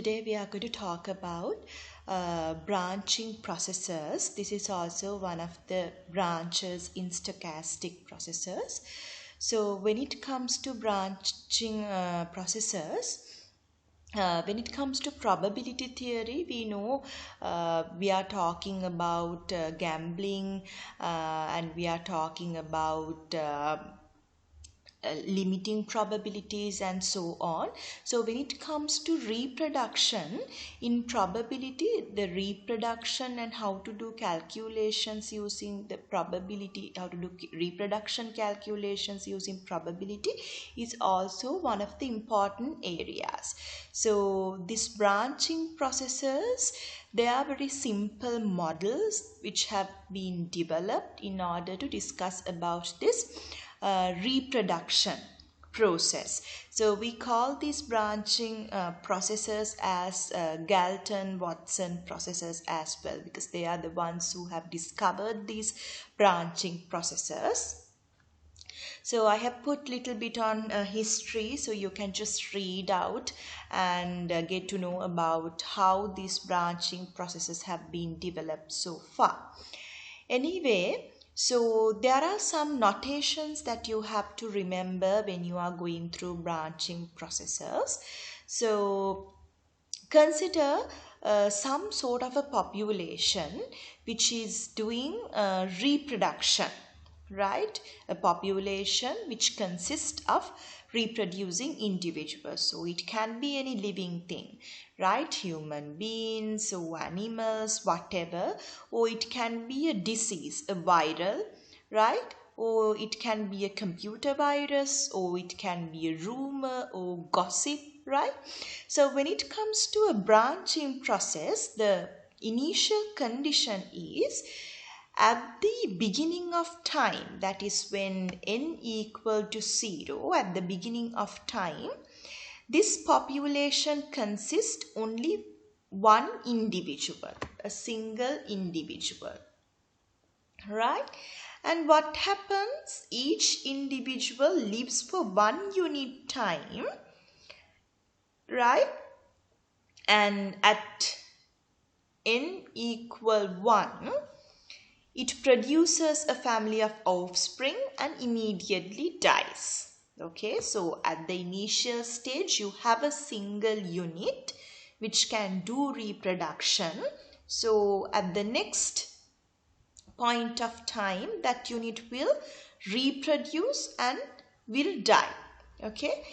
Today we are going to talk about branching processes. This is also one of the branches in stochastic processes. So when it comes to branching processes, when it comes to probability theory, we know we are talking about gambling and we are talking about limiting probabilities and so on. So when it comes to reproduction in probability, the reproduction and how to do calculations using the probability, how to do reproduction calculations using probability is also one of the important areas. So these branching processes, they are very simple models which have been developed in order to discuss about this reproduction process. So we call these branching processes as Galton-Watson processes as well, because they are the ones who have discovered these branching processes. So I have put little bit on history, so you can just read out and get to know about how these branching processes have been developed so far. Anyway, so there are some notations that you have to remember when you are going through branching processes. So consider some sort of a population which is doing reproduction, right? A population which consists of reproducing individuals. So it can be any living thing, right? Human beings or animals, whatever. Or it can be a disease, a viral, right? Or it can be a computer virus, or it can be a rumor or gossip, right? So when it comes to a branching process, the initial condition is at the beginning of time, that is when n equal to 0, at the beginning of time, this population consists only one individual, a single individual, right? And what happens? Each individual lives for 1 unit time, right? And at n equal 1, it produces a family of offspring and immediately dies. Okay, so at the initial stage, you have a single unit which can do reproduction. So at the next point of time, that unit will reproduce and will die. Okay,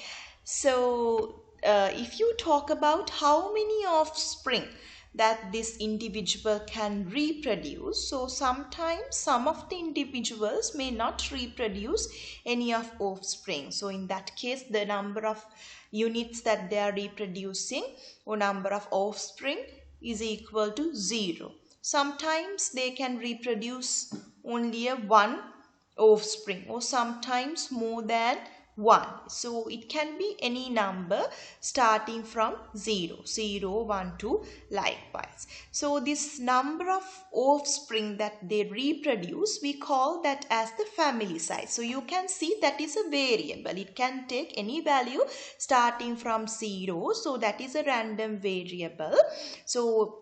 so if you talk about how many offspring that this individual can reproduce, so sometimes some of the individuals may not reproduce any of offspring. So in that case, the number of units that they are reproducing or number of offspring is equal to 0. Sometimes they can reproduce only one offspring, or sometimes more than 1. So it can be any number starting from 0, 0, 1, 2, likewise. So this number of offspring that they reproduce, we call that as the family size. So you can see that is a variable. It can take any value starting from 0. So that is a random variable. So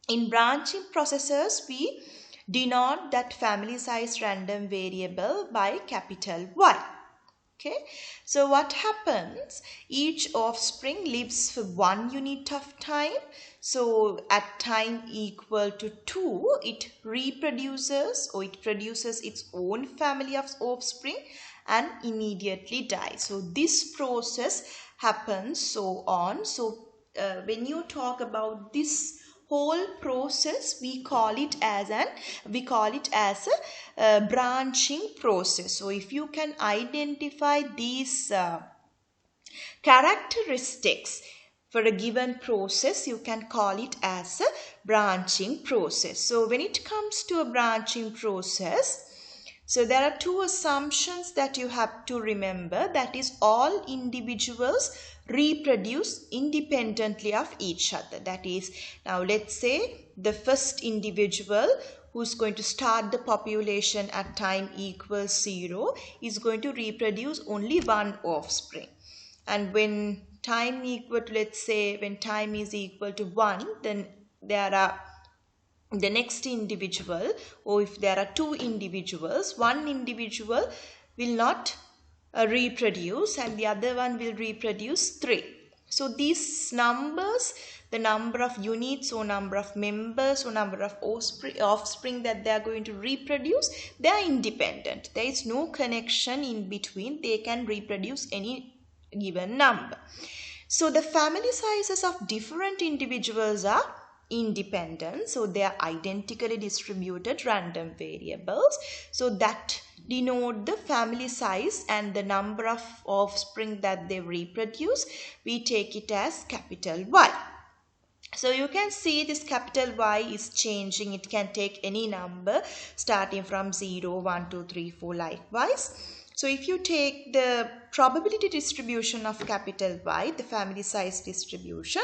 in branching processes, we denote that family size random variable by capital Y. Okay, so what happens? Each offspring lives for 1 unit of time. So at time equal to 2, it reproduces, or it produces its own family of offspring and immediately dies. So this process happens so on. So when you talk about this whole process, we call it as a branching process. So if you can identify these characteristics for a given process, you can call it as a branching process. So when it comes to a branching process, so there are two assumptions that you have to remember. That is, all individuals reproduce independently of each other. That is, now let's say the first individual who's going to start the population at time equals 0 is going to reproduce only one offspring. And when time equal to, let's say when time is equal to 1, then there are the next individual, or if there are two individuals, one individual will not reproduce and the other one will reproduce 3. So these numbers, the number of units or number of members or number of offspring that they are going to reproduce, they are independent. There is no connection in between. They can reproduce any given number. So the family sizes of different individuals are independent. So they are identically distributed random variables. So that denote the family size and the number of offspring that they reproduce. We take it as capital Y. So you can see this capital Y is changing. It can take any number starting from 0, 1, 2, 3, 4 likewise. So if you take the probability distribution of capital Y, the family size distribution,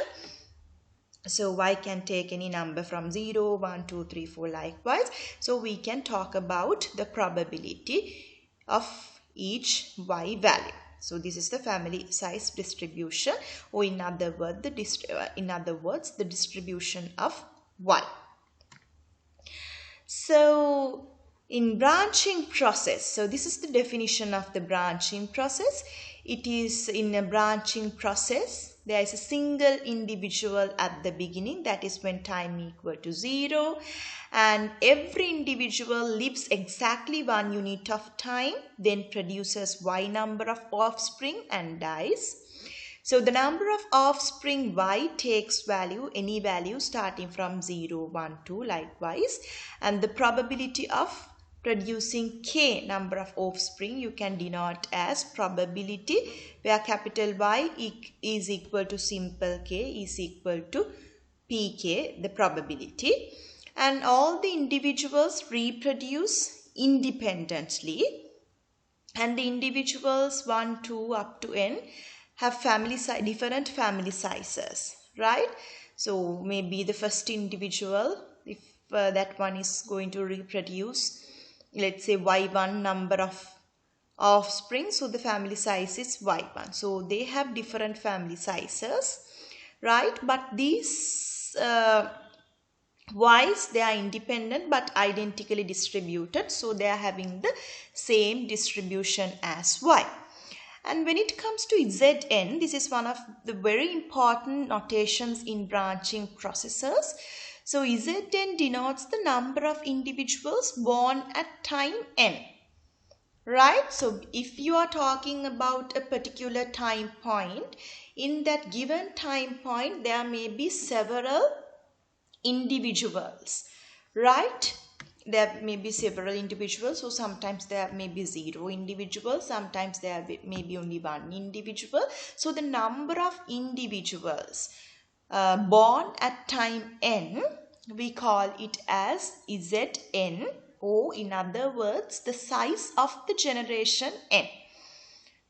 so Y can take any number from 0, 1, 2, 3, 4 likewise. So we can talk about the probability of each Y value. So this is the family size distribution, or in other words, the distribution of Y. So in branching process, so this is the definition of the branching process. It is in a branching process, there is a single individual at the beginning, that is when time equal to 0, and every individual lives exactly 1 unit of time, then produces Y number of offspring and dies. So the number of offspring Y takes value, any value starting from 0, 1, 2 likewise, and the probability of producing K number of offspring you can denote as probability, where capital Y is equal to simple K is equal to Pk, the probability. And all the individuals reproduce independently, and the individuals 1, 2 up to n have different family sizes, right? So maybe the first individual, if that one is going to reproduce, let's say Y1 number of offspring, so the family size is Y1. So they have different family sizes, right? But these Y's, they are independent but identically distributed, so they are having the same distribution as Y. And when it comes to Zn, this is one of the very important notations in branching processes. So Zn denotes the number of individuals born at time n, right? So if you are talking about a particular time point, in that given time point there may be several individuals, right? There may be several individuals, so sometimes there may be 0 individuals, sometimes there may be only 1 individual. So the number of individuals born at time n, we call it as Zn, or in other words, the size of the generation n,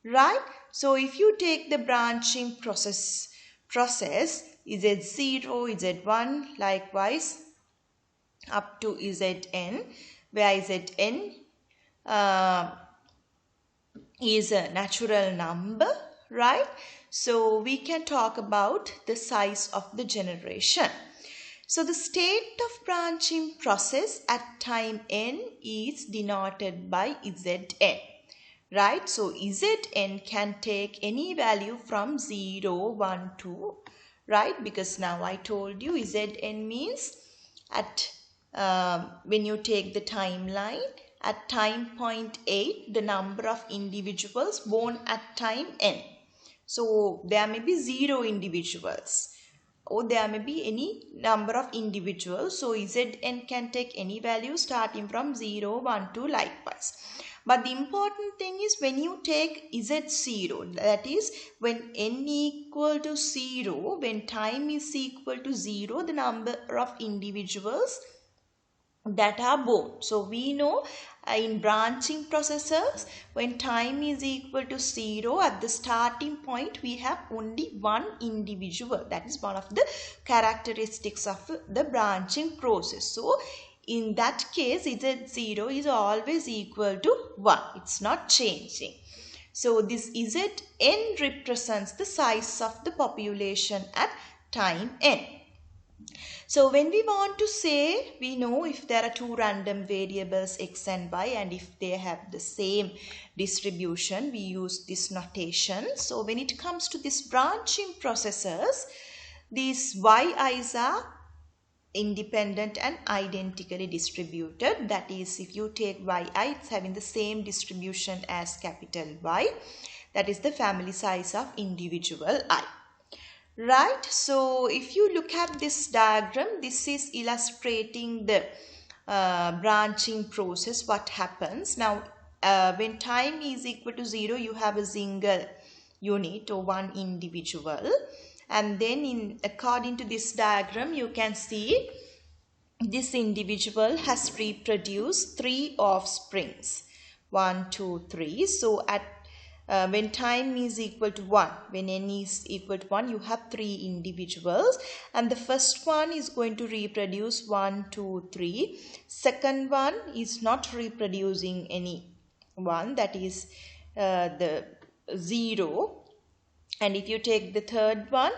right? So if you take the branching process Z0, Z1 likewise up to Zn, where Zn is a natural number, right? So we can talk about the size of the generation. So the state of branching process at time n is denoted by Zn, right? So Zn can take any value from 0, 1, 2, right? Because now I told you Zn means at when you take the timeline, at time point 8, the number of individuals born at time n. So there may be 0 individuals, or there may be any number of individuals. So Zn can take any value starting from 0, 1, 2 likewise. But the important thing is when you take Z0, that is when n equal to 0, when time is equal to 0, the number of individuals that are born. So we know in branching processes, when time is equal to 0, at the starting point we have only 1 individual. That is one of the characteristics of the branching process. So in that case, Z0 is always equal to 1. It's not changing. So this Zn represents the size of the population at time n. So when we want to say, we know if there are two random variables x and y, and if they have the same distribution, we use this notation. So when it comes to this branching processes, these yi's are independent and identically distributed. That is, if you take yi, it's having the same distribution as capital Y. That is the family size of individual I. Right, so if you look at this diagram, this is illustrating the branching process, what happens. Now, when time is equal to 0, you have a single unit or one individual. And then according to this diagram, you can see this individual has reproduced 3 offsprings. 1, 2, 3. So at when time is equal to 1, when n is equal to 1, you have 3 individuals, and the first one is going to reproduce 1, 2, 3. Second one is not reproducing any one, that is the 0. And if you take the third one,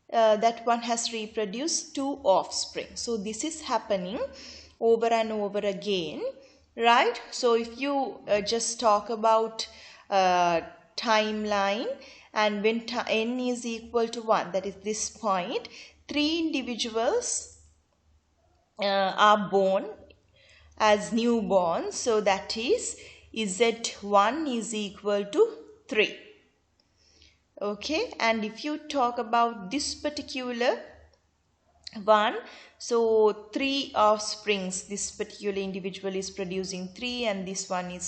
that one has reproduced 2 offspring. So this is happening over and over again, right? So if you just talk about timeline, and when n is equal to 1, that is this point, 3 individuals are born as newborns. So that is Z1 is equal to 3. Okay, and if you talk about this particular one, so 3 offsprings, this particular individual is producing 3, and this one is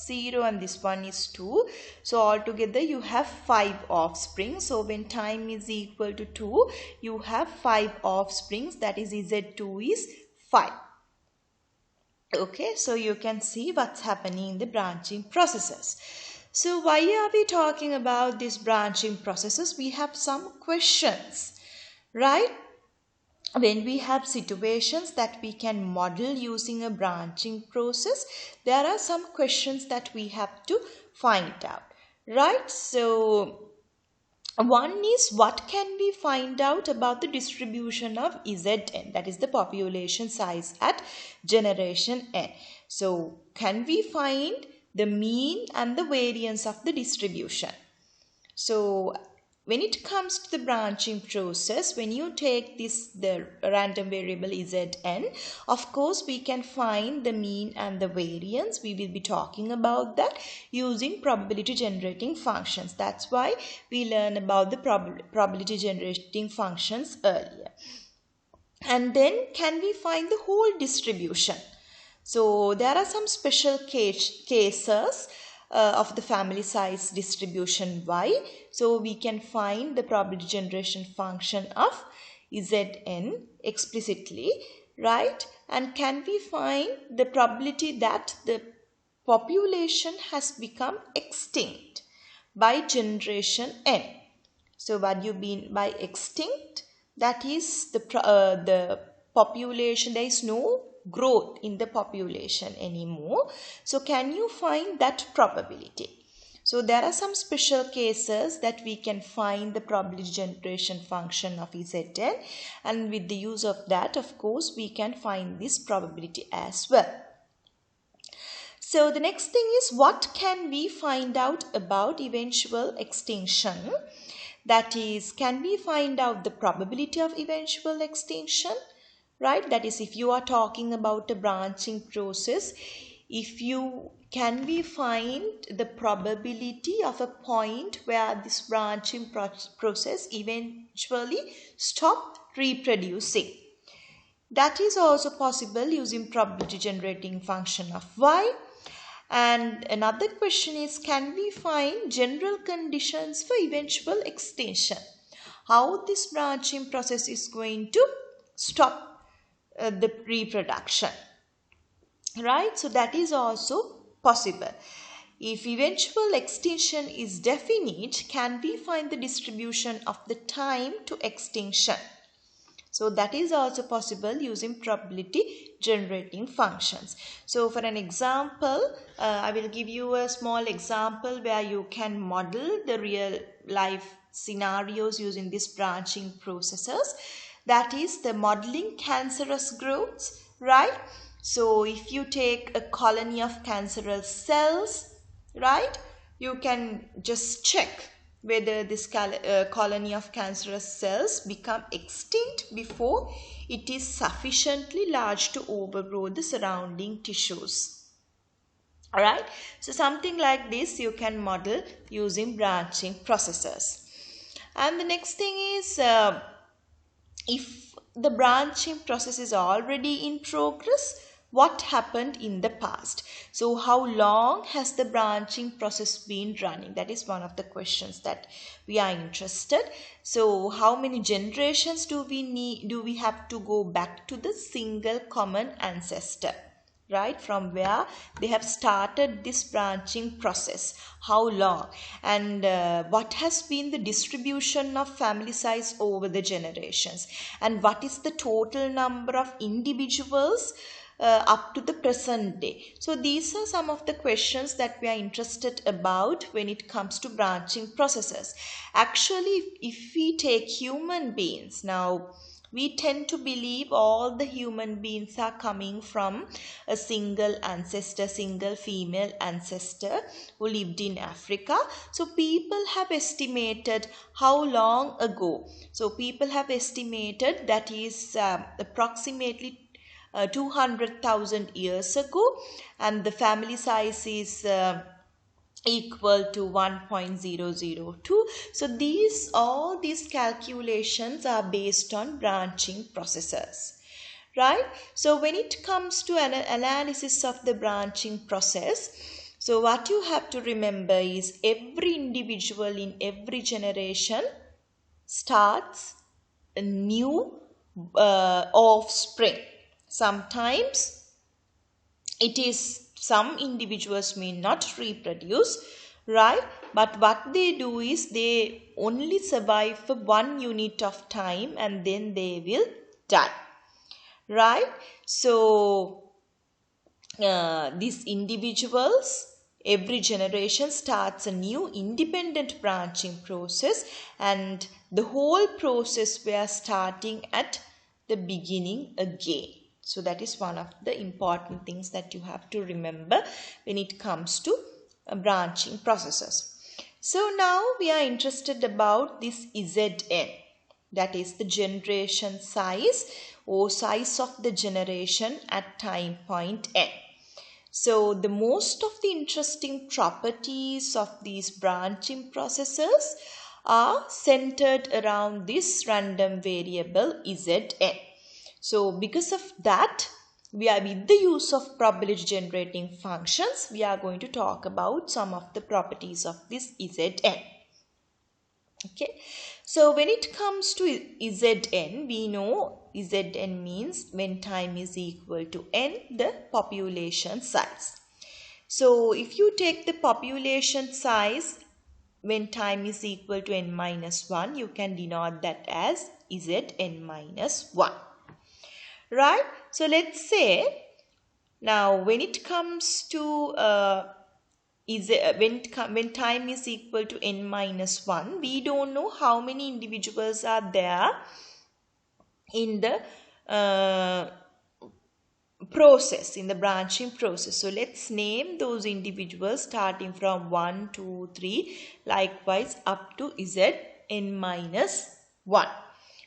0, and this one is 2. So altogether you have 5 offspring. So when time is equal to 2, you have 5 offsprings, that is Z2 is 5. Okay, so you can see what's happening in the branching processes. So why are we talking about these branching processes? We have some questions, right? When we have situations that we can model using a branching process, there are some questions that we have to find out, right? So one is, what can we find out about the distribution of Zn, that is the population size at generation n. So can we find the mean and the variance of the distribution? So when it comes to the branching process, when you take the random variable Zn, of course we can find the mean and the variance. We will be talking about that using probability generating functions. That's why we learn about the probability generating functions earlier. And then can we find the whole distribution? So there are some special cases of the family size distribution Y. So we can find the probability generation function of Zn explicitly, right? And can we find the probability that the population has become extinct by generation n? So what do you mean by extinct? That is the population, there is no growth in the population anymore. So can you find that probability? So there are some special cases that we can find the probability generation function of Zn, and with the use of that, of course, we can find this probability as well. So the next thing is, what can we find out about eventual extinction? That is, can we find out the probability of eventual extinction? Right, that is, if you are talking about a branching process, can we find the probability of a point where this branching process eventually stop reproducing? That is also possible using probability generating function of Y. And another question is, can we find general conditions for eventual extinction? How this branching process is going to stop the reproduction, right? So that is also possible. If eventual extinction is definite, can we find the distribution of the time to extinction? So that is also possible using probability generating functions. So for an example, I will give you a small example where you can model the real life scenarios using these branching processes. That is the modeling cancerous growths, right? So if you take a colony of cancerous cells, right, you can just check whether this colony of cancerous cells become extinct before it is sufficiently large to overgrow the surrounding tissues. Alright, so something like this you can model using branching processes. And the next thing is, if the branching process is already in progress, what happened in the past? So how long has the branching process been running? That is one of the questions that we are interested. So how many generations do we have to go back to the single common ancestor, right, from where they have started this branching process? How long? And what has been the distribution of family size over the generations? And what is the total number of individuals up to the present day? So these are some of the questions that we are interested about when it comes to branching processes. Actually, if we take human beings, now we tend to believe all the human beings are coming from a single ancestor, single female ancestor who lived in Africa. So people have estimated how long ago. So people have estimated that is approximately 200,000 years ago, and the family size is equal to 1.002. So all these calculations are based on branching processes, right? So when it comes to an analysis of the branching process, so what you have to remember is every individual in every generation starts a new offspring. Sometimes it is some individuals may not reproduce, right? But what they do is they only survive for 1 unit of time and then they will die, right? So these individuals, every generation starts a new independent branching process, and the whole process we are starting at the beginning again. So that is one of the important things that you have to remember when it comes to branching processes. So now we are interested about this ZN, that is the generation size or size of the generation at time point n. So the most of the interesting properties of these branching processes are centered around this random variable Zn. So because of that, we are with the use of probability generating functions, we are going to talk about some of the properties of this Zn. Okay, so when it comes to Zn, we know Zn means when time is equal to n, the population size. So if you take the population size when time is equal to n minus 1, you can denote that as Zn minus 1. Right? So let's say now when it comes to when time is equal to n minus 1, we don't know how many individuals are there in the process, in the branching process. So let's name those individuals starting from 1, 2, 3, likewise up to Zn minus 1.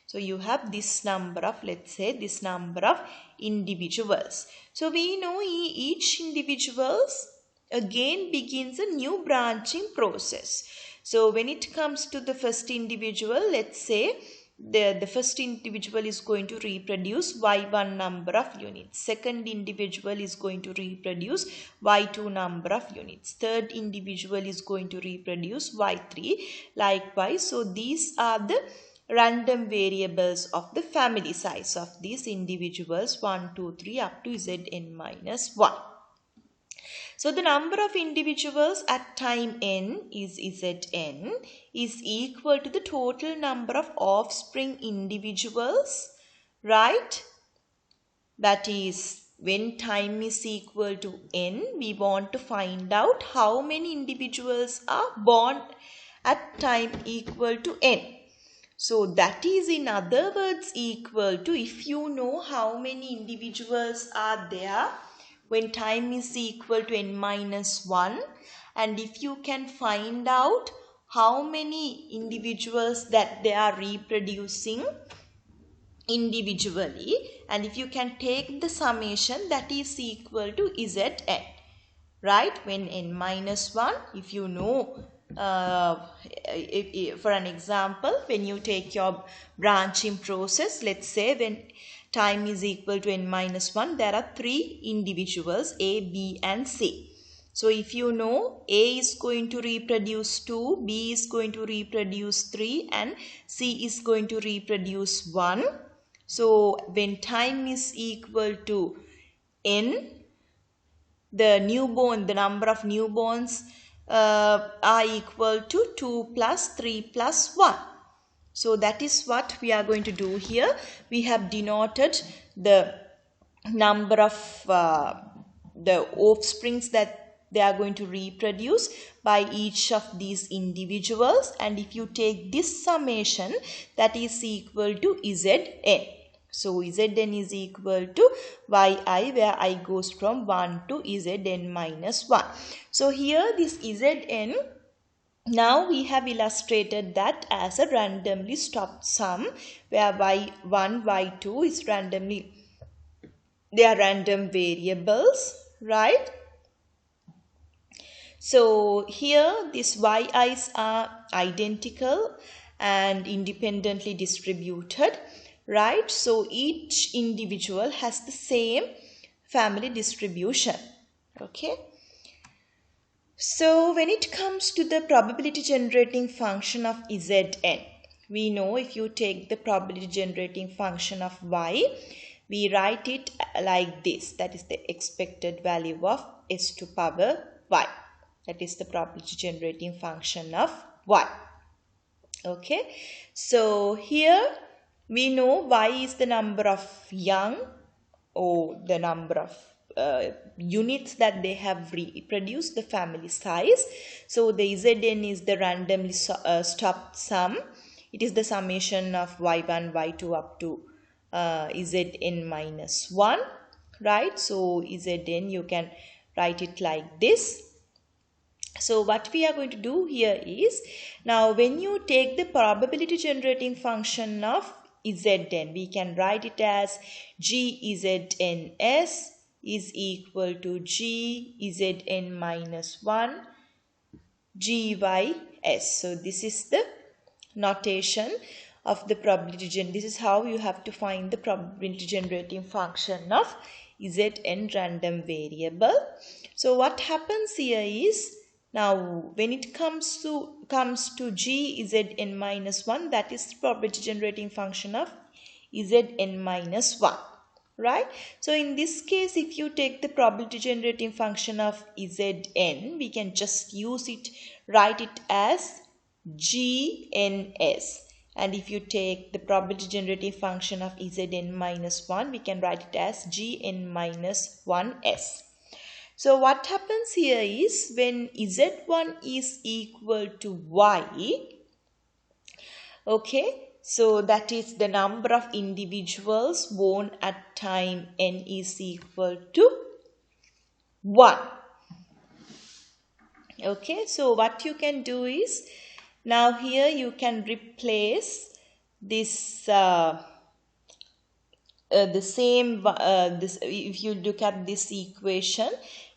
So you have this number of, let's say, this number of individuals. So we know each individuals again begins a new branching process. So when it comes to the first individual, let's say the first individual is going to reproduce y1 number of units. Second individual is going to reproduce y2 number of units. Third individual is going to reproduce y3. Likewise, so these are the random variables of the family size of these individuals 1, 2, 3 up to Zn minus 1. So the number of individuals at time n is Zn is equal to the total number of offspring individuals right? That is, when time is equal to n, we want to find out how many individuals are born at time equal to n. So that is, in other words, equal to, if you know how many individuals are there when time is equal to n minus 1, and if you can find out how many individuals that they are reproducing individually, and if you can take the summation, that is equal to Zn, right? When n minus 1, if you know, for an example, when you take your branching process, let's say when time is equal to n minus 1, there are 3 individuals, A, B and C. So if you know A is going to reproduce 2, B is going to reproduce 3 and C is going to reproduce 1. So when time is equal to n, the number of newborns are equal to 2 plus 3 plus 1. So that is what we are going to do here. We have denoted the number of the offsprings that they are going to reproduce by each of these individuals, and if you take this summation, that is equal to Zn. So Zn is equal to yi, where I goes from 1 to Zn minus 1. So here this Zn, now we have illustrated that as a randomly stopped sum, where y1, y2 is randomly, they are random variables, right? So here these yi's are identical and independently distributed, right? So each individual has the same family distribution, okay? So when it comes to the probability generating function of Zn, we know if you take the probability generating function of y, we write it like this. That is the expected value of s to power y. That is the probability generating function of y. Okay. So here we know y is the number of young, or the number of units that they have reproduced, the family size. So the Zn is the randomly stopped sum. It is the summation of y1, y2 up to Zn minus 1, right? So Zn, you can write it like this. So what we are going to do here is, now when you take the probability generating function of Zn, we can write it as Gzns is equal to Gzn minus 1 Gys. So this is the notation of the probability this is how you have to find the probability generating function of Zn random variable. So what happens here is, now when it comes to Gzn minus 1, that is the probability generating function of Zn minus 1, right? So in this case, if you take the probability generating function of Zn, we can just use it, write it as Gns. And if you take the probability generating function of Zn minus 1, we can write it as Gn minus 1s. So what happens here is, when Z1 is equal to y, okay, so that is the number of individuals born at time n is equal to 1. Okay, so what you can do is, now here you can replace this this, if you look at this equation,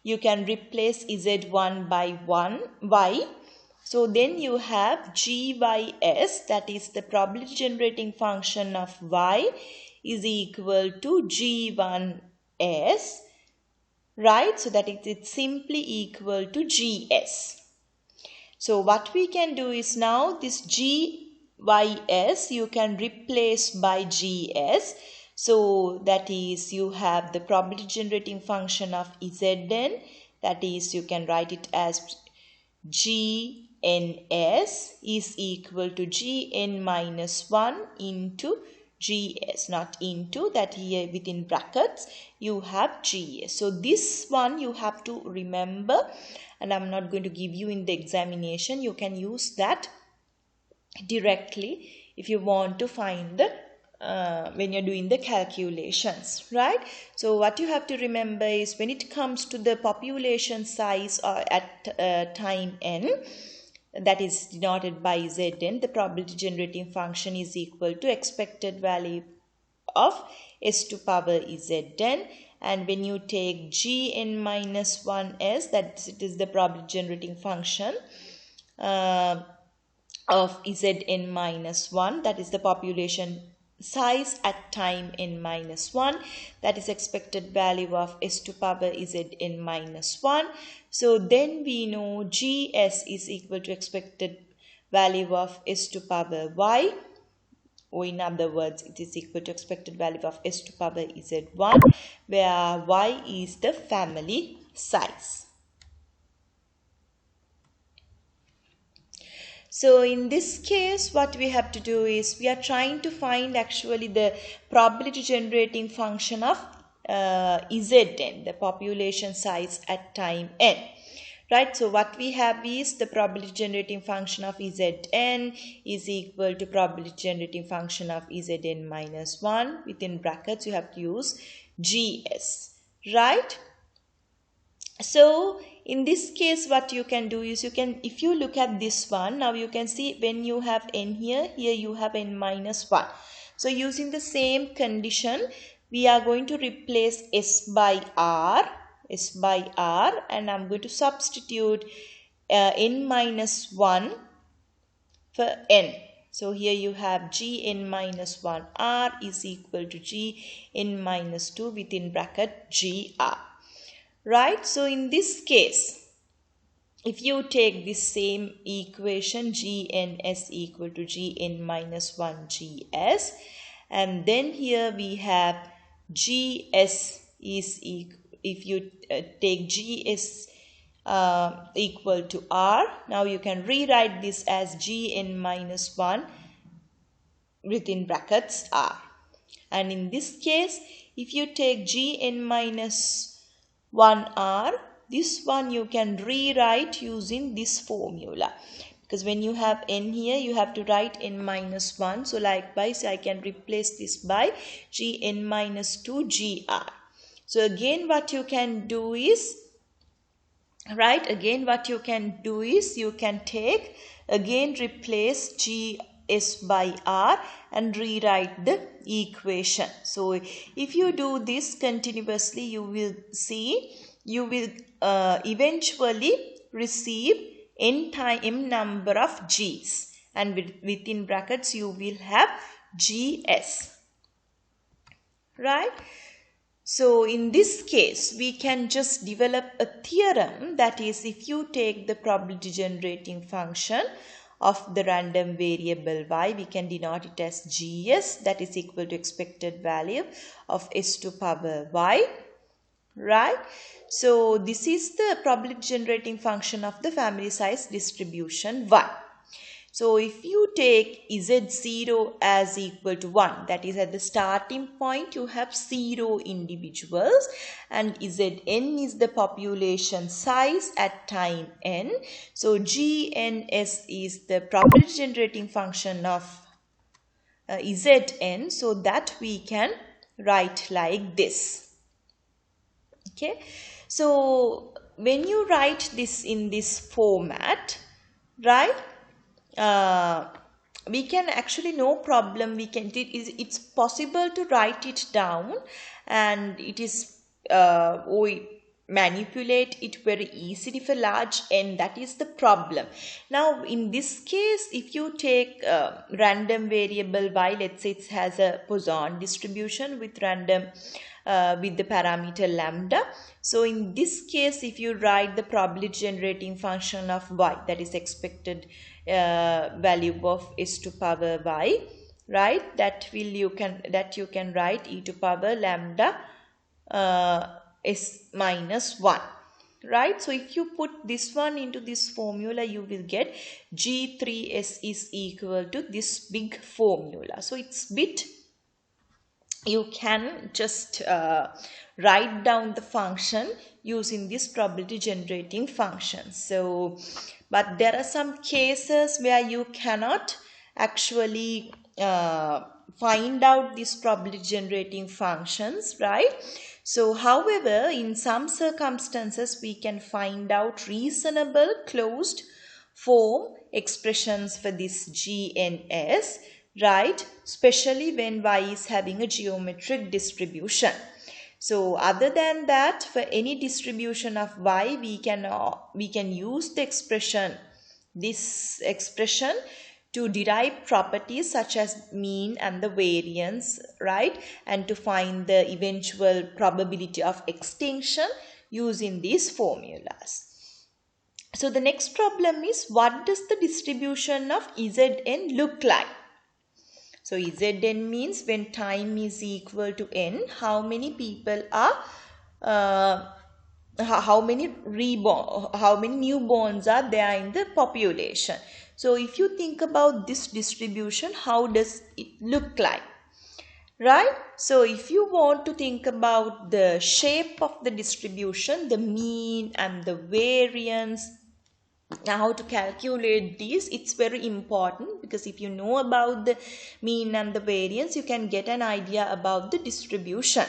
you can replace Z1 by y. So then you have Gys, that is the probability generating function of y, is equal to G1s, right? So that it's simply equal to Gs. So what we can do is, now this Gys you can replace by Gs. So that is, you have the probability generating function of Zn, that is, you can write it as Gns is equal to Gn minus 1 into GS, not into, that here within brackets you have GS. So this one you have to remember, and I'm not going to give you in the examination. You can use that directly if you want to find the when you're doing the calculations, right? So what you have to remember is when it comes to the population size at time n, that is denoted by Zn, the probability generating function is equal to expected value of s to power Zn, and when you take Gn minus 1s, that it is the probability generating function of Zn minus 1, that is the population size at time n minus 1, that is expected value of s to power Zn minus 1. So then we know Gs is equal to expected value of s to power y, or in other words it is equal to expected value of s to power Z1, where y is the family size. So in this case, what we have to do is we are trying to find actually the probability generating function of Zn, the population size at time n. Right, so what we have is the probability generating function of Zn is equal to probability generating function of Zn minus 1. Within brackets, you have to use Gs, right? So in this case, what you can do is you can, if you look at this one, now you can see when you have n here, here you have n minus 1. So using the same condition, we are going to replace s by r, and I'm going to substitute n minus 1 for n. So here you have Gn minus 1 r is equal to Gn minus 2 within bracket gr. Right, so in this case, if you take this same equation, Gns equal to Gn minus 1 Gs, and then here we have Gs is equal, if you take Gs equal to R, now you can rewrite this as Gn minus 1 within brackets R. And in this case, if you take Gn minus 1r, this one you can rewrite using this formula, because when you have n here you have to write n minus 1. So likewise I can replace this by Gn minus 2 gr. So again what you can do is, you can take, again replace Gs by r and rewrite the equation. So if you do this continuously, you will see, you will eventually receive n number of G's, and within brackets you will have Gs, right? So in this case, we can just develop a theorem, that is, if you take the probability generating function of the random variable y, we can denote it as Gs, that is equal to expected value of s to power y, right? So this is the probability generating function of the family size distribution y. So if you take Z0 as equal to 1, that is at the starting point you have 0 individuals, and Zn is the population size at time n. So Gns is the probability generating function of Zn, so that we can write like this. Okay, so when you write this in this format, right? We can actually, no problem, we can, it's possible to write it down, and it is we manipulate it very easily for large n. That is the problem. Now in this case, if you take random variable y, let's say it has a Poisson distribution with random with the parameter lambda. So in this case, if you write the probability generating function of y, that is expected value of s to power y, right, that you can write e to power lambda s minus 1, right? So if you put this one into this formula, you will get G3s is equal to this big formula. So it's bit you can just write down the function using this probability generating function. So, but there are some cases where you cannot actually find out these probability generating functions, right? So, however, in some circumstances, we can find out reasonable closed form expressions for this GNS, right? Especially when y is having a geometric distribution. So other than that, for any distribution of y, we can use the expression, this expression, to derive properties such as mean and the variance, right? And to find the eventual probability of extinction using these formulas. So the next problem is, what does the distribution of Zn look like? So Zn means when time is equal to n, how many people are, how many newborns are there in the population. So if you think about this distribution, how does it look like? Right? So if you want to think about the shape of the distribution, the mean and the variance, now how to calculate these, it's very important, because if you know about the mean and the variance, you can get an idea about the distribution,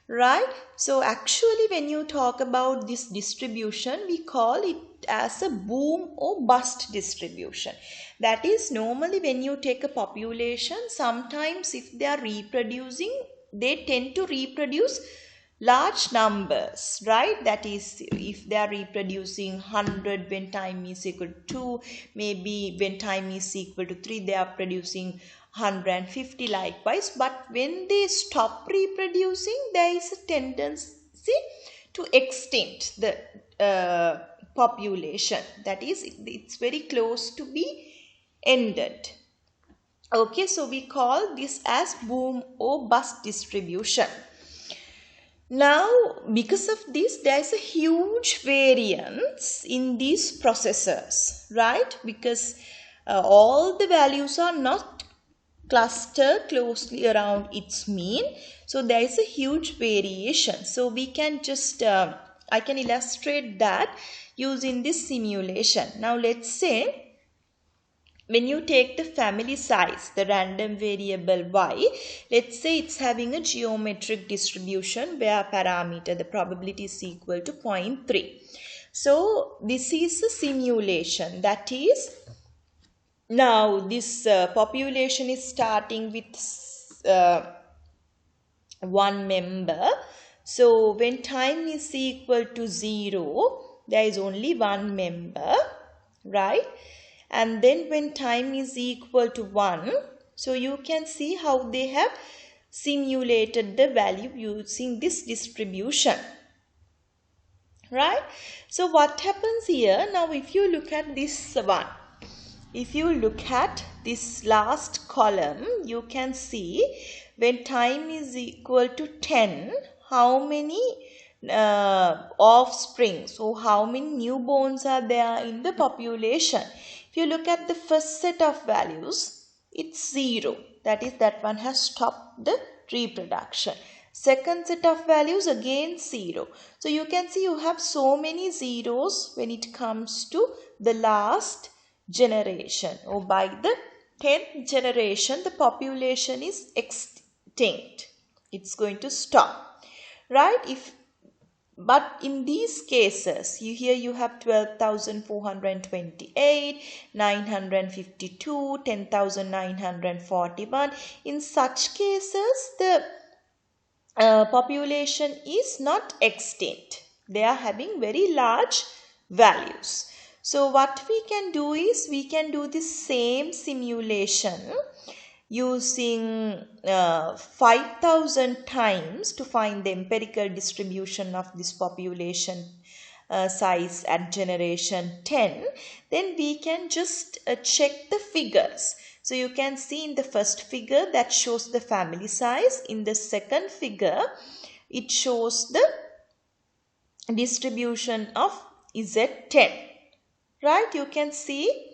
right? So actually when you talk about this distribution, we call it as a boom or bust distribution. That is, normally when you take a population, sometimes if they are reproducing, they tend to reproduce large numbers, right? That is, if they are reproducing 100 when time is equal to 2, maybe when time is equal to 3, they are producing 150 likewise. But when they stop reproducing, there is a tendency to extinct the population. That is, it's very close to be ended. Okay, so we call this as boom or bust distribution. Now, because of this, there is a huge variance in these processes, right? Because all the values are not clustered closely around its mean. So, there is a huge variation. So, we can just, I can illustrate that using this simulation. Now, let's say, when you take the family size, the random variable y, let's say it's having a geometric distribution where parameter, the probability is equal to 0.3. So this is a simulation. That is, now this population is starting with one member. So when time is equal to 0, there is only one member, right? And then when time is equal to 1, so you can see how they have simulated the value using this distribution, right? So what happens here, now if you look at this one, if you look at this last column, you can see when time is equal to 10, how many offspring, so how many newborns are there in the population. If you look at the first set of values, it's 0. That is, that one has stopped the reproduction. Second set of values, again 0. So you can see you have so many zeros when it comes to the last generation, or by the 10th generation, the population is extinct. It's going to stop, right? But in these cases, here you have 12,428, 952, 10,941. In such cases, the population is not extinct. They are having very large values. So what we can do is, we can do the same simulation using 5,000 times to find the empirical distribution of this population size at generation 10. Then we can just check the figures. So you can see in the first figure that shows the family size. In the second figure, it shows the distribution of Z10. Right? You can see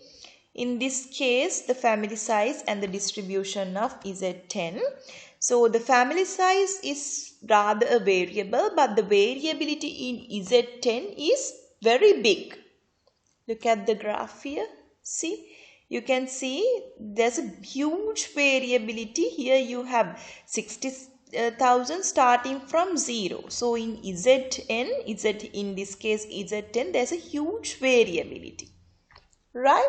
in this case the family size and the distribution of Z10. So the family size is rather a variable, but the variability in Z10 is very big. Look at the graph here. See, you can see there's a huge variability. Here you have 60,000 starting from 0. So in Zn, Z in this case Z10, there's a huge variability. Right?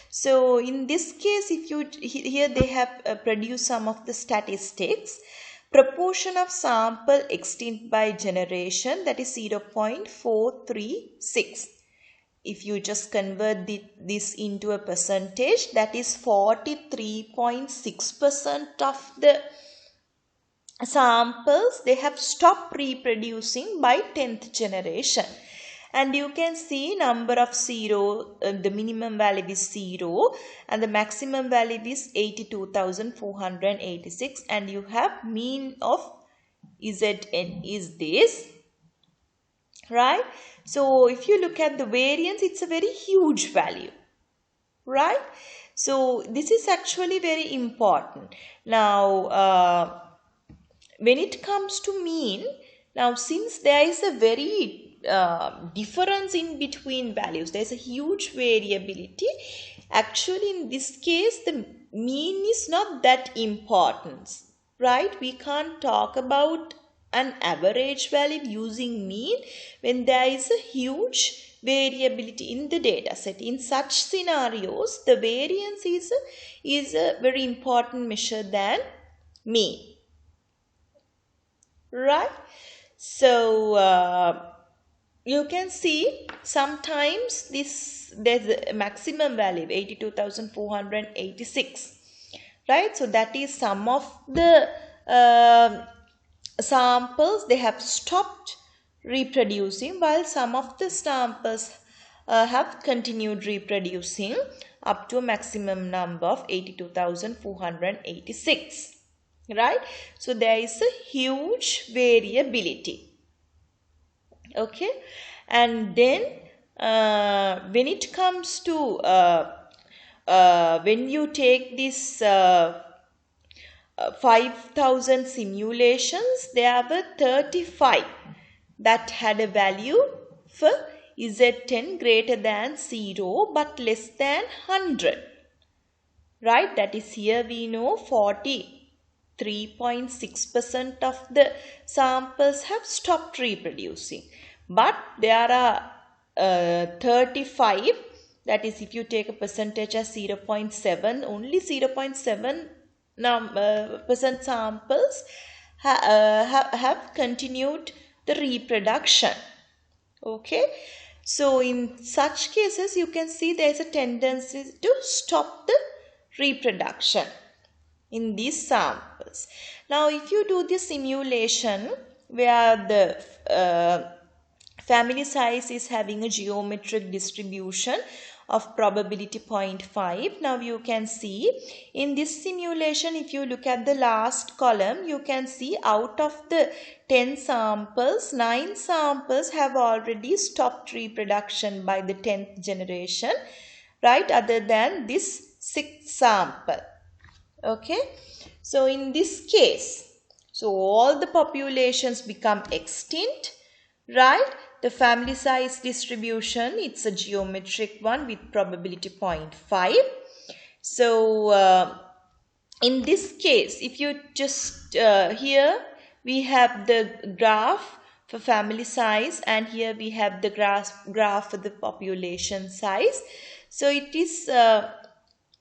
So in this case, if you here they have produced some of the statistics. Proportion of sample extinct by generation, that is 0.436. If you just convert this into a percentage, that is 43.6% of the samples they have stopped reproducing by 10th generation. And you can see number of 0, the minimum value is 0 and the maximum value is 82,486, and you have mean of Zn is this, right? So if you look at the variance, it's a very huge value, right? So this is actually very important. Now when it comes to mean, now since there is a very difference in between values, there is a huge variability. Actually in this case the mean is not that important, right? We can't talk about an average value using mean when there is a huge variability in the data set. In such scenarios, the variance is a very important measure than mean, right? So you can see sometimes there's a maximum value 82,486, right? So that is some of the samples they have stopped reproducing, while some of the samples have continued reproducing up to a maximum number of 82,486, right? So there is a huge variability. Okay, and then when it comes to when you take this 5,000 simulations, there were 35 that had a value for Z10 greater than 0 but less than 100, right? That is, here we know 43.6% of the samples have stopped reproducing, but there are 35, that is, if you take a percentage as 0.7, only 0.7% samples have continued the reproduction. Okay, so in such cases you can see there is a tendency to stop the reproduction in these samples. Now if you do the simulation where the family size is having a geometric distribution of probability 0.5. Now you can see in this simulation, if you look at the last column, you can see out of the 10 samples, 9 samples have already stopped reproduction by the 10th generation, right, other than this 6th sample. Okay, so in this case, so all the populations become extinct, right? The family size distribution, it's a geometric one with probability 0.5. So in this case, if you just here we have the graph for family size, and here we have the graph for the population size. So it is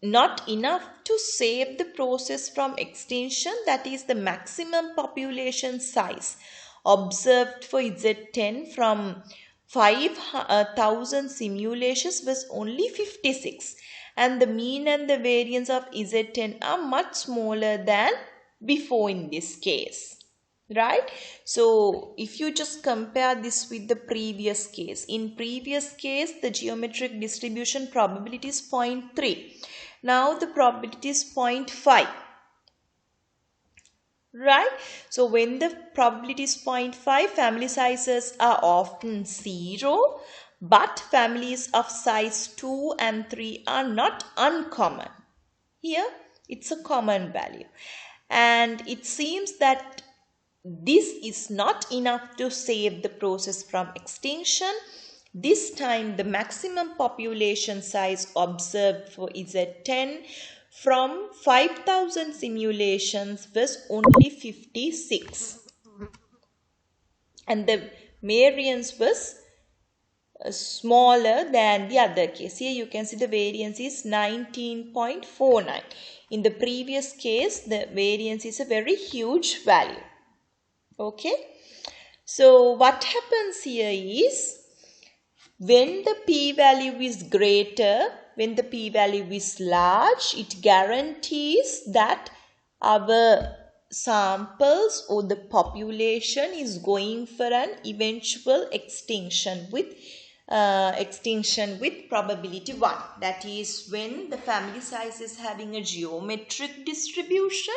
not enough to save the process from extinction, that is the maximum population size observed for Z10 from 5,000 simulations was only 56, and the mean and the variance of Z10 are much smaller than before in this case, right? So if you just compare this with the previous case, in previous case the geometric distribution probability is 0.3, now the probability is 0.5, right? So when the probability is 0.5, family sizes are often 0, but families of size 2 and 3 are not uncommon. Here it's a common value. And it seems that this is not enough to save the process from extinction. This time the maximum population size observed for Z10 from 5,000 simulations was only 56. And the variance was smaller than the other case. Here you can see the variance is 19.49. In the previous case, the variance is a very huge value. Okay. So what happens here is, when the p-value is greater, when the p-value is large, it guarantees that our samples or the population is going for an eventual extinction with probability 1. That is, when the family size is having a geometric distribution,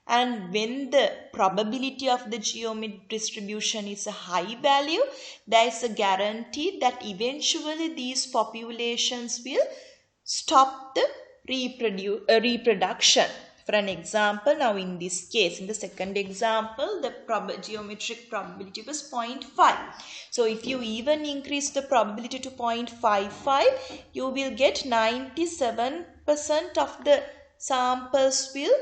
and when the probability of the geometric distribution is a high value, there is a guarantee that eventually these populations will stop the reproduction. For an example, now in this case, in the second example, the geometric probability was 0.5. So if you even increase the probability to 0.55, you will get 97% of the samples will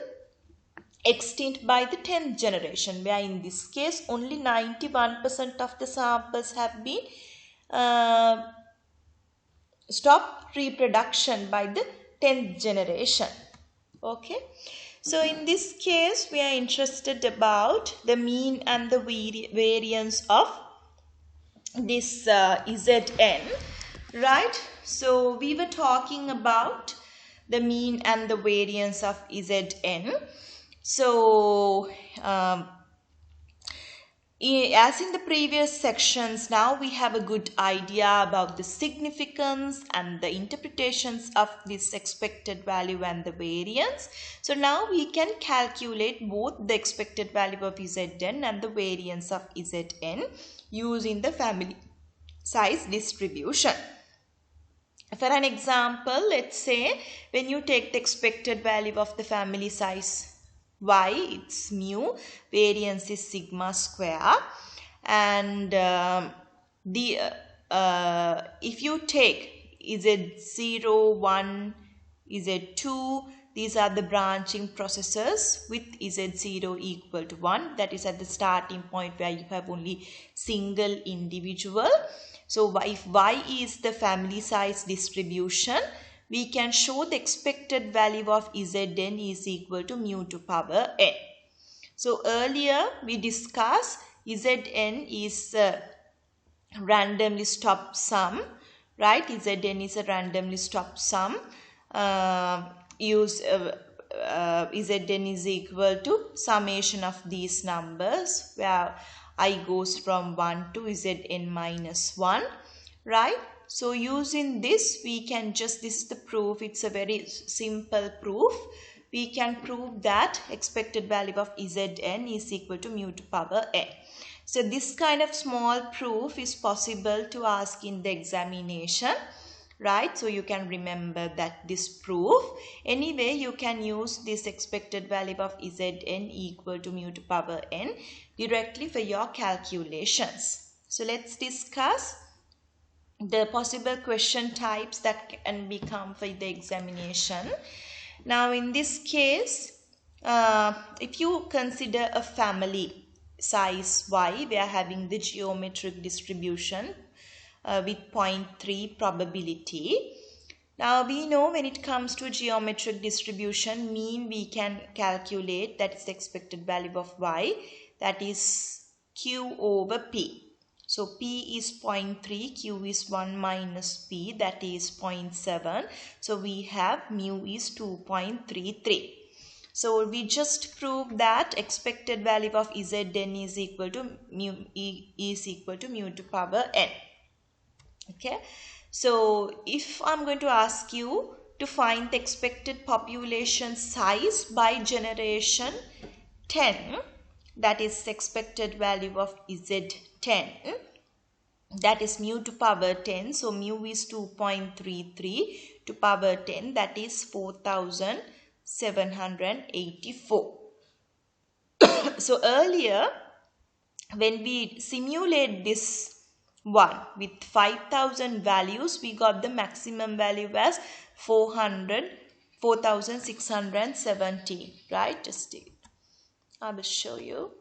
extinct by the 10th generation, where in this case only 91% of the samples have been stopped reproduction by the 10th generation. Okay. So in this case we are interested about the mean and the variance of this Zn, right? So we were talking about the mean and the variance of Zn. So as in the previous sections, now we have a good idea about the significance and the interpretations of this expected value and the variance. So now we can calculate both the expected value of Zn and the variance of Zn using the family size distribution. For an example, let's say when you take the expected value of the family size y, it's mu, variance is sigma square, and if you take Z0, 1, Z2, these are the branching processes with Z0 equal to 1, that is at the starting point where you have only single individual. So if y is the family size distribution, we can show the expected value of Zn is equal to mu to power n. So earlier we discussed Zn is a randomly stopped sum, right? Zn is a randomly stopped sum. Zn is equal to summation of these numbers where I goes from 1 to Zn minus 1, right? So using this, we can just, this is the proof, it's a very simple proof. We can prove that expected value of Zn is equal to mu to power n. So this kind of small proof is possible to ask in the examination, right? So you can remember that this proof. Anyway, you can use this expected value of Zn equal to mu to power n directly for your calculations. So let's discuss the possible question types that can become for the examination. Now in this case, if you consider a family size y, we are having the geometric distribution with 0.3 probability. Now we know when it comes to geometric distribution, mean we can calculate, that is the expected value of y, that is q over p. So p is 0.3, q is 1 minus p, that is 0.7. So we have mu is 2.33. So we just proved that expected value of Zn is equal to mu to power n. Okay. So if I'm going to ask you to find the expected population size by generation 10, that is expected value of Z10, that is mu to power 10. So mu is 2.33 to power 10, that is 4784. So earlier, when we simulate this one with 5000 values, we got the maximum value as 4617, right? Just I will show you.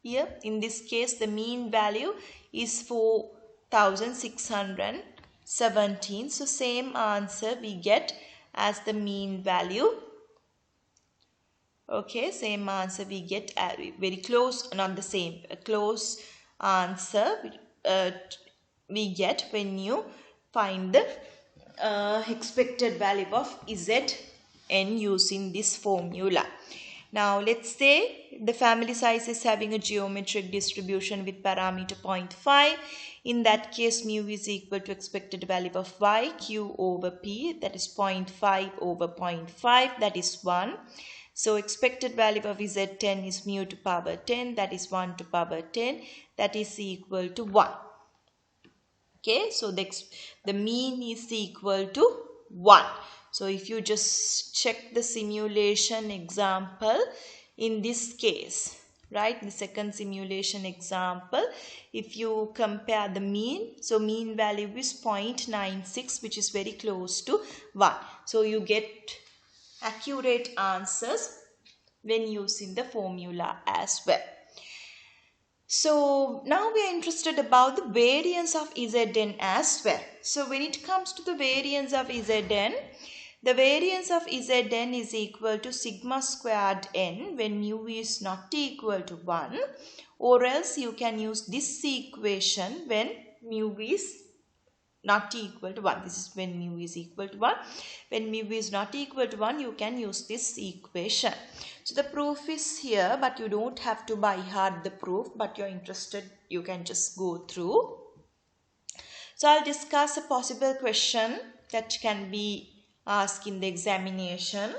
Here, in this case, the mean value is 4617. So, same answer we get as the mean value. Okay, same answer we get, very close, not the same, a close answer we get when you find the expected value of Zn using this formula. Now let's say the family size is having a geometric distribution with parameter 0.5. In that case, mu is equal to expected value of y, q over p, that is 0.5 over 0.5, that is 1. So expected value of Z10 is mu to power 10, that is 1 to power 10, that is equal to 1. Okay, so the mean is equal to 1. So if you just check the simulation example in this case, right, the second simulation example, if you compare the mean, so mean value is 0.96, which is very close to 1. So you get accurate answers when using the formula as well. So now we are interested about the variance of Zn as well. So when it comes to the variance of Zn, the variance of Zn is equal to sigma squared n when mu is not equal to 1, or else you can use this equation when mu is not equal to 1. This is when mu is equal to 1. When mu is not equal to 1, you can use this equation. So the proof is here, but you don't have to by heart the proof, but you're interested, you can just go through. So I'll discuss a possible question that can be asked in the examination.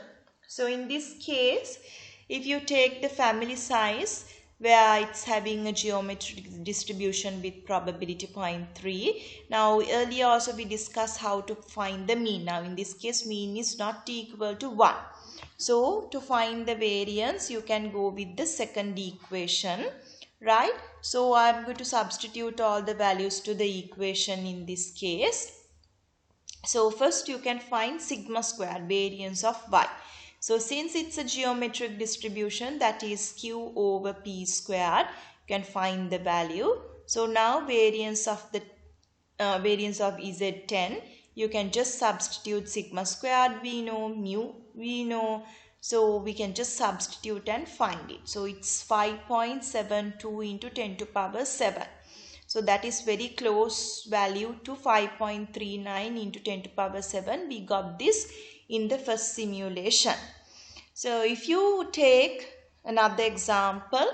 So in this case, if you take the family size where it's having a geometric distribution with probability 0.3. Now earlier also we discussed how to find the mean. Now in this case, mean is not equal to 1. So to find the variance, you can go with the second equation, right? So I'm going to substitute all the values to the equation in this case. So first you can find sigma squared, variance of y. So since it's a geometric distribution, that is q over p squared, you can find the value. So now variance of Z10, you can just substitute sigma squared, we know, mu we know. So we can just substitute and find it. So it's 5.72 into 10 to power 7. So that is very close value to 5.39 into 10 to power 7. We got this in the first simulation. So if you take another example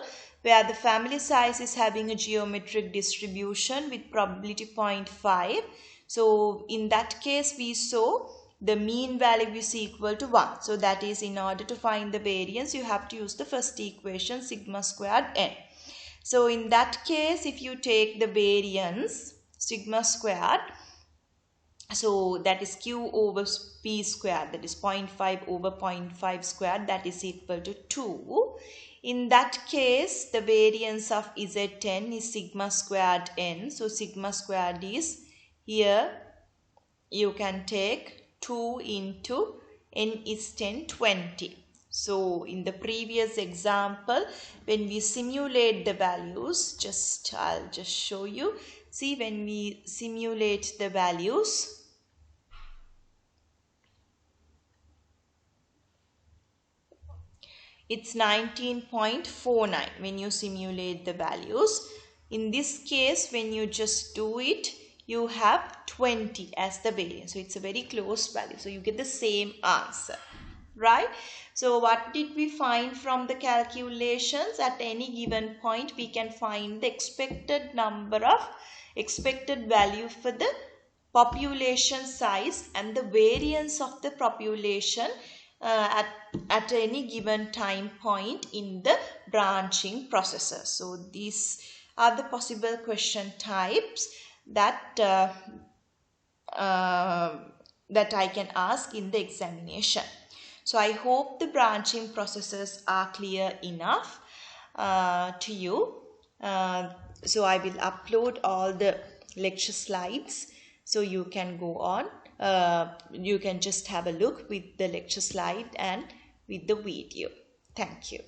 where the family size is having a geometric distribution with probability 0.5. So in that case, we saw the mean value is equal to 1. So that is, in order to find the variance, you have to use the first equation, sigma squared n. So in that case, if you take the variance, sigma squared, so that is q over p squared, that is 0.5 over 0.5 squared, that is equal to 2. In that case, the variance of Z10 is sigma squared n. So sigma squared is, here you can take 2 into n is 10, 20. So in the previous example, when we simulate the values, I'll just show you. See, when we simulate the values, it's 19.49 when you simulate the values. In this case, when you just do it, you have 20 as the variance. So it's a very close value. So you get the same answer, right? So what did we find from the calculations? At any given point, we can find the expected value for the population size and the variance of the population at any given time point in the branching processes. So these are the possible question types that I can ask in the examination. So I hope the branching processes are clear enough to you. So I will upload all the lecture slides so you can go on. You can just have a look with the lecture slide and with the video. Thank you.